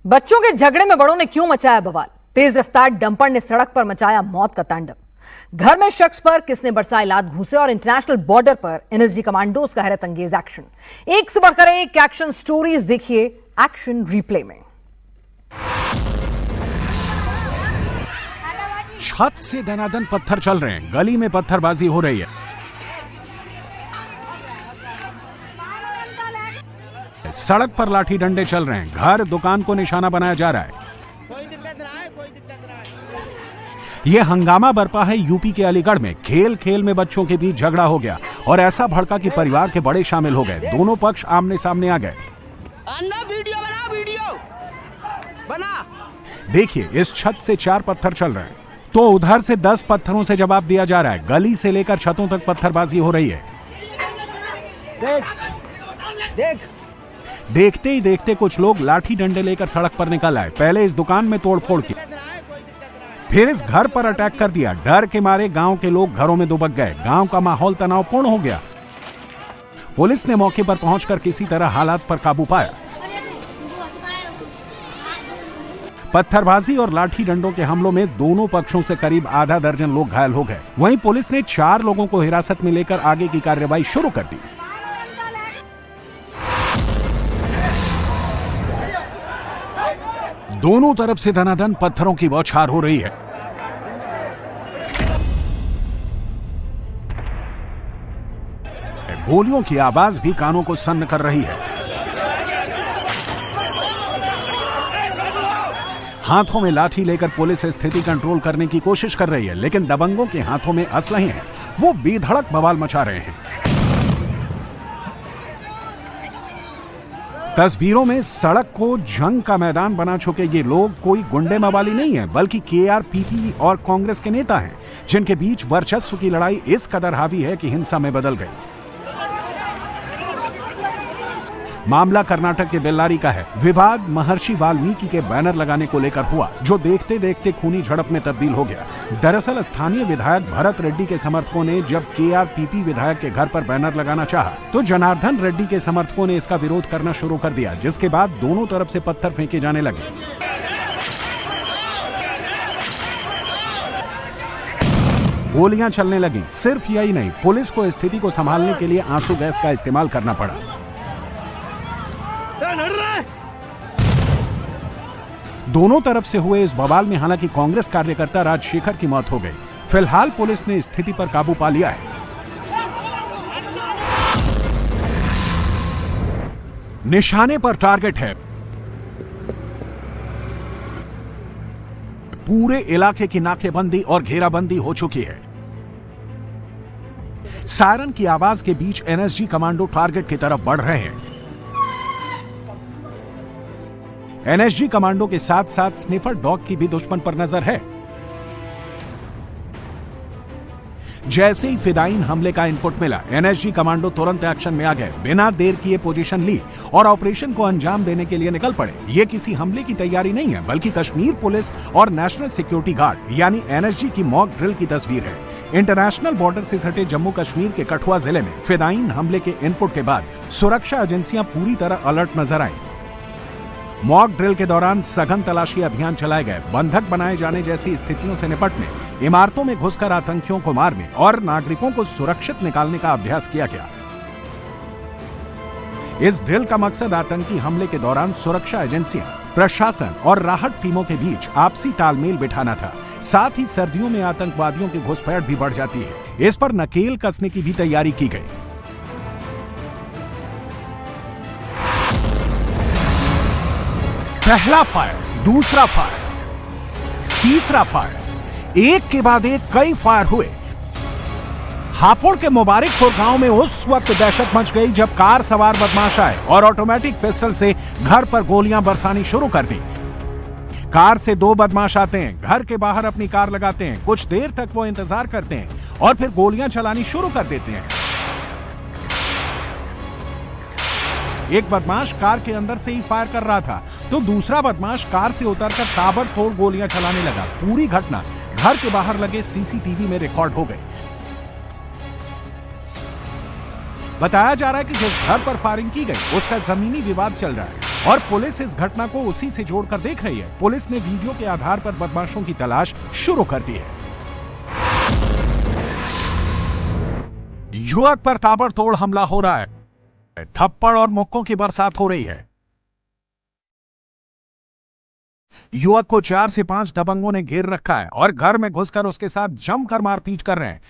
बच्चों के झगड़े में बड़ों ने क्यों मचाया बवाल। तेज रफ्तार डंपर ने सड़क पर मचाया मौत का तांडव। घर में शख्स पर किसने बरसाए लात घूंसे और इंटरनेशनल बॉर्डर पर एनएसजी कमांडोज का हैरत अंगेज एक्शन। एक से बढ़कर एक एक्शन स्टोरीज देखिए एक्शन रिप्ले में। छत से दनादन पत्थर चल रहे हैं, गली में पत्थरबाजी हो रही है, सड़क पर लाठी डंडे चल रहे हैं, घर दुकान को निशाना बनाया जा रहा है। यह हंगामा बरपा है यूपी के अलीगढ़ में। खेल खेल में बच्चों के बीच झगड़ा हो गया और ऐसा भड़का कि परिवार के बड़े शामिल हो गए। दोनों पक्ष आमने सामने आ गए। वीडियो बना। देखिए, इस छत से 4 पत्थर चल रहे हैं तो उधर से 10 पत्थरों से जवाब दिया जा रहा है। गली से लेकर छतों तक पत्थरबाजी हो रही है। देख देखते ही देखते कुछ लोग लाठी डंडे लेकर सड़क पर निकल आए। पहले इस दुकान में तोड़फोड़ की, फिर इस घर पर अटैक कर दिया। डर के मारे गांव के लोग घरों में दुबक गए। गांव का माहौल तनावपूर्ण हो गया। पुलिस ने मौके पर पहुंचकर किसी तरह हालात पर काबू पाया। पत्थरबाजी और लाठी डंडों के हमलों में दोनों पक्षों से करीब आधा दर्जन लोग घायल हो गए। वहीं पुलिस ने 4 लोगों को हिरासत में लेकर आगे की कार्रवाई शुरू कर दी। दोनों तरफ से धनाधन पत्थरों की बौछार हो रही है। गोलियों की आवाज भी कानों को सन्न कर रही है। हाथों में लाठी लेकर पुलिस स्थिति कंट्रोल करने की कोशिश कर रही है, लेकिन दबंगों के हाथों में असलहे हैं। वो बेधड़क बवाल मचा रहे हैं। तस्वीरों में सड़क को जंग का मैदान बना चुके ये लोग कोई गुंडे मवाली नहीं है, बल्कि केआरपीपी और कांग्रेस के नेता हैं, जिनके बीच वर्चस्व की लड़ाई इस कदर हावी है कि हिंसा में बदल गई। मामला कर्नाटक के बेल्लारी का है। विवाद महर्षि वाल्मीकि के बैनर लगाने को लेकर हुआ, जो देखते देखते खूनी झड़प में तब्दील हो गया। दरअसल स्थानीय विधायक भरत रेड्डी के समर्थकों ने जब केआरपीपी विधायक के घर पर बैनर लगाना चाहा, तो जनार्दन रेड्डी के समर्थकों ने इसका विरोध करना शुरू कर दिया, जिसके बाद दोनों तरफ से पत्थर फेंके जाने लगे। गोलियां चलने लगी। सिर्फ यही नहीं, पुलिस को स्थिति को संभालने के लिए आंसू गैस का इस्तेमाल करना पड़ा। दोनों तरफ से हुए इस बवाल में हालांकि कांग्रेस कार्यकर्ता राजशेखर की मौत हो गई। फिलहाल पुलिस ने स्थिति पर काबू पा लिया है। निशाने पर टारगेट है। पूरे इलाके की नाकेबंदी और घेराबंदी हो चुकी है। सायरन की आवाज के बीच एनएसजी कमांडो टारगेट की तरफ बढ़ रहे हैं। एनएसजी कमांडो के साथ साथ स्निफर डॉग की भी दुश्मन पर नजर है। जैसे ही फिदायीन हमले का इनपुट मिला, एनएसजी कमांडो तुरंत एक्शन में आ गए। बिना देर किए पोजीशन ली और ऑपरेशन को अंजाम देने के लिए निकल पड़े। ये किसी हमले की तैयारी नहीं है, बल्कि कश्मीर पुलिस और नेशनल सिक्योरिटी गार्ड यानी एनएसजी की मॉक ड्रिल की तस्वीर है। इंटरनेशनल बॉर्डर से सटे जम्मू कश्मीर के कठुआ जिले में फिदायीन हमले के इनपुट के बाद सुरक्षा एजेंसियां पूरी तरह अलर्ट नजर आई। मॉक ड्रिल के दौरान सघन तलाशी अभियान चलाए गए। बंधक बनाए जाने जैसी स्थितियों से निपटने, इमारतों में घुसकर आतंकियों को मारने और नागरिकों को सुरक्षित निकालने का अभ्यास किया गया। इस ड्रिल का मकसद आतंकी हमले के दौरान सुरक्षा एजेंसियां, प्रशासन और राहत टीमों के बीच आपसी तालमेल बिठाना था। साथ ही सर्दियों में आतंकवादियों की घुसपैठ भी बढ़ जाती है। इस पर नकेल कसने की भी तैयारी की गई। पहला फायर, दूसरा फायर, तीसरा फायर, एक के बाद एक कई फायर हुए। हापुड़ के मुबारकपुर गांव में उस वक्त दहशत मच गई जब कार सवार बदमाश आए और ऑटोमेटिक पिस्टल से घर पर गोलियां बरसानी शुरू कर दी। कार से 2 बदमाश आते हैं, घर के बाहर अपनी कार लगाते हैं। कुछ देर तक वो इंतजार करते हैं और फिर गोलियां चलानी शुरू कर देते हैं। एक बदमाश कार के अंदर से ही फायर कर रहा था, तो दूसरा बदमाश कार से उतरकर ताबड़तोड़ गोलियां चलाने लगा। पूरी घटना घर के बाहर लगे सीसीटीवी में रिकॉर्ड हो गई। बताया जा रहा है कि जिस घर पर फायरिंग की गई उसका जमीनी विवाद चल रहा है। और पुलिस इस घटना को उसी से जोड़कर देख रही है। पुलिस ने वीडियो के आधार पर बदमाशों की तलाश शुरू कर दी है। युवक पर ताबड़तोड़ हमला हो रहा है, थप्पड़ और मुक्कों की बरसात हो रही है। युवक को 4 से 5 दबंगों ने घेर रखा है और घर में घुसकर उसके साथ जमकर मारपीट कर रहे हैं।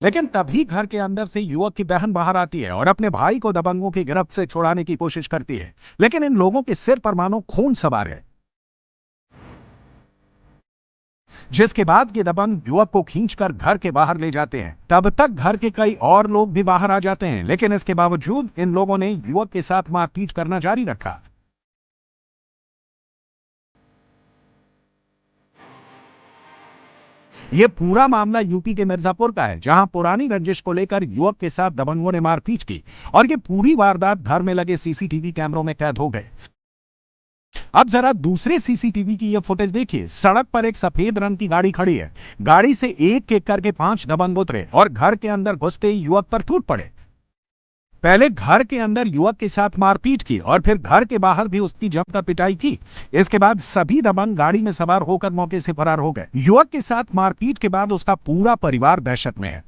लेकिन तभी घर के अंदर से युवक की बहन बाहर आती है और अपने भाई को दबंगों की गिरफ्त से छुड़ाने की कोशिश करती है, लेकिन इन लोगों के सिर पर मानो खून सवार है। जिसके बाद ये दबंग युवक को खींचकर घर के बाहर ले जाते हैं। तब तक घर के कई और लोग भी बाहर आ जाते हैं, लेकिन इसके बावजूद इन लोगों ने युवक के साथ मारपीट करना जारी रखा। यह पूरा मामला यूपी के मिर्जापुर का है, जहां पुरानी रंजिश को लेकर युवक के साथ दबंगों ने मारपीट की और यह पूरी वारदात घर में लगे सीसीटीवी कैमरों में कैद हो गए। अब जरा दूसरे सीसीटीवी की यह फुटेज देखिए। सड़क पर एक सफेद रंग की गाड़ी खड़ी है। गाड़ी से एक एक करके 5 दबंग उतरे और घर के अंदर घुसते ही युवक पर टूट पड़े। पहले घर के अंदर युवक के साथ मारपीट की और फिर घर के बाहर भी उसकी जमकर पिटाई की। इसके बाद सभी दबंग गाड़ी में सवार होकर मौके से फरार हो गए। युवक के साथ मारपीट के बाद उसका पूरा परिवार दहशत में है।